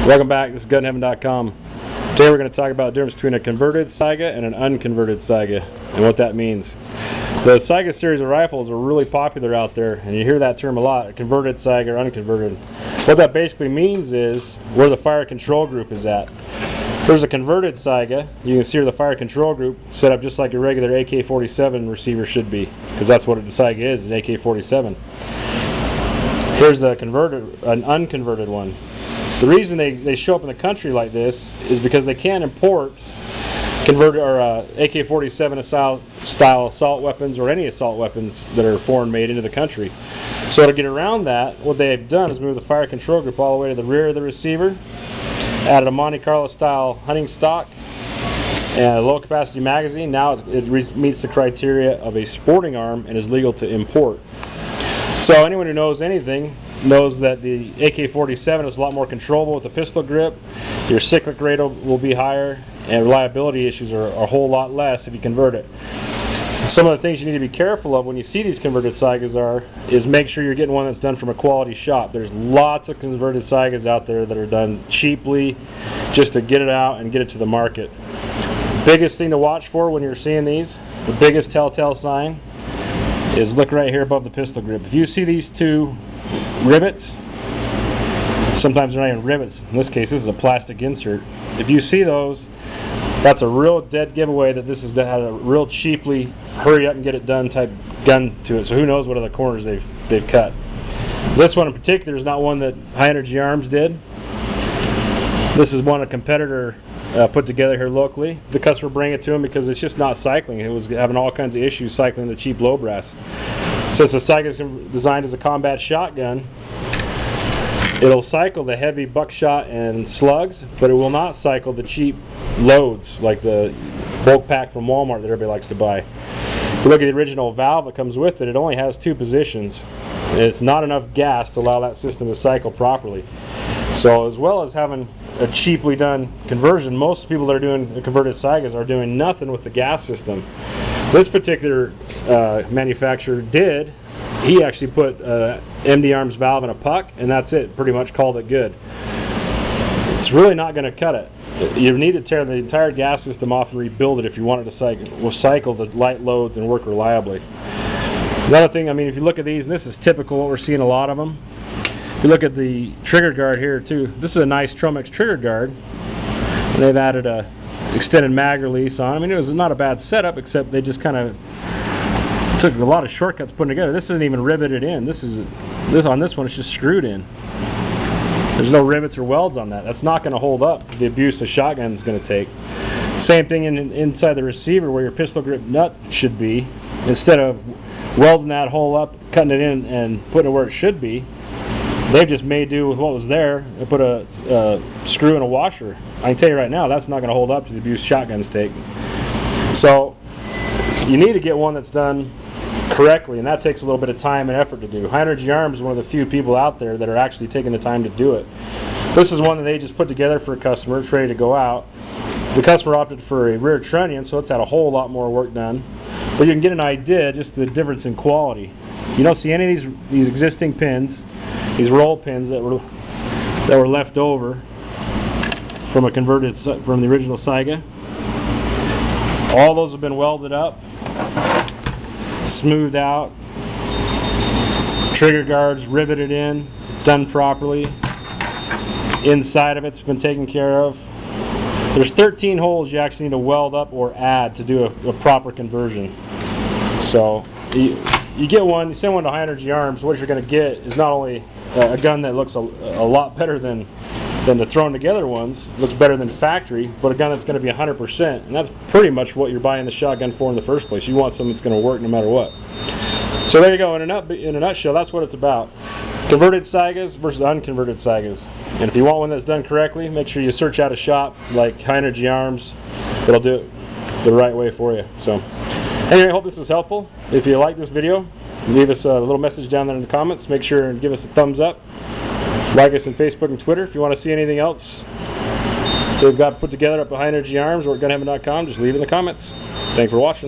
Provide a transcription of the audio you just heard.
Welcome back. This is GunHeaven.com. Today we're going to talk about the difference between a converted Saiga and an unconverted Saiga and what that means. The Saiga series of rifles are really popular out there, and you hear that term a lot, a converted Saiga or unconverted. What that basically means is where the fire control group is at. There's a converted Saiga. You can see where the fire control group set up just like a regular AK-47 receiver should be, because that's what the Saiga is, an AK-47. Here's an unconverted one. The reason they show up in the country like this is because they can't import converted or AK-47 style assault weapons or any assault weapons that are foreign made into the country. So to get around that, what they've done is move the fire control group all the way to the rear of the receiver, added a Monte Carlo style hunting stock and a low capacity magazine. Now it meets the criteria of a sporting arm and is legal to import. So anyone who knows anything knows that the AK-47 is a lot more controllable with the pistol grip. Your cyclic rate will be higher, and reliability issues are a whole lot less if you convert it. Some of the things you need to be careful of when you see these converted Saigas is make sure you're getting one that's done from a quality shop. There's lots of converted Saigas out there that are done cheaply just to get it out and get it to the market. The biggest thing to watch for when you're seeing these, the biggest telltale sign, is look right here above the pistol grip. If you see these two rivets, sometimes they're not even rivets, in this case this is a plastic insert. If you see those, that's a real dead giveaway that this has had a real cheaply hurry up and get it done type gun to it. So who knows what other corners they've cut. This one in particular is not one that High Energy Arms did. This is one a competitor put together here locally. The customer bring it to him because it's just not cycling. It was having all kinds of issues cycling the cheap low brass. Since the Saiga is designed as a combat shotgun, it'll cycle the heavy buckshot and slugs, but it will not cycle the cheap loads like the bulk pack from Walmart that everybody likes to buy. If you look at the original valve that comes with it, it only has two positions. It's not enough gas to allow that system to cycle properly. So as well as having a cheaply done conversion, most people that are doing converted Saigas are doing nothing with the gas system. This particular manufacturer did. He actually put MD Arms valve in a puck, and that's it. Pretty much called it good. It's really not going to cut it. You need to tear the entire gas system off and rebuild it if you want it to cycle the light loads and work reliably. Another thing, I mean, if you look at these, and this is typical what we're seeing a lot of them. If you look at the trigger guard here too, this is a nice Tromex trigger guard. And they've added a extended mag release on. I mean, it was not a bad setup, except they just kind of took a lot of shortcuts putting together. This isn't even riveted in. This on this one, it's just screwed in. There's no rivets or welds on that. That's not going to hold up the abuse the shotgun is going to take. Same thing inside the receiver where your pistol grip nut should be. Instead of welding that hole up, cutting it in, and putting it where it should be, they've just made do with what was there. They put a screw and a washer. I can tell you right now, that's not going to hold up to the abuse shotguns take. So you need to get one that's done correctly, and that takes a little bit of time and effort to do. High Energy Arms is one of the few people out there that are actually taking the time to do it. This is one that they just put together for a customer. It's ready to go out. The customer opted for a rear trunnion, so it's had a whole lot more work done. But you can get an idea just the difference in quality. You don't see any of these existing pins, these roll pins that were left over from the original Saiga. All those have been welded up, smoothed out, trigger guards riveted in, done properly. Inside of it's been taken care of. There's 13 holes you actually need to weld up or add to do a proper conversion. So you get one, you send one to High Energy Arms, what you're going to get is not only a gun that looks a lot better than the thrown together ones, looks better than factory, but a gun that's going to be 100%, and that's pretty much what you're buying the shotgun for in the first place. You want something that's going to work no matter what. So there you go, in a nutshell, that's what it's about. Converted Saigas versus unconverted Saigas. And if you want one that's done correctly, make sure you search out a shop like High Energy Arms that'll do it the right way for you. So anyway, I hope this was helpful. If you like this video, leave us a little message down there in the comments. Make sure and give us a thumbs up. Like us on Facebook and Twitter. If you want to see anything else they've got put together up at High Energy Arms or at GunHeaven.com, just leave it in the comments. Thanks for watching.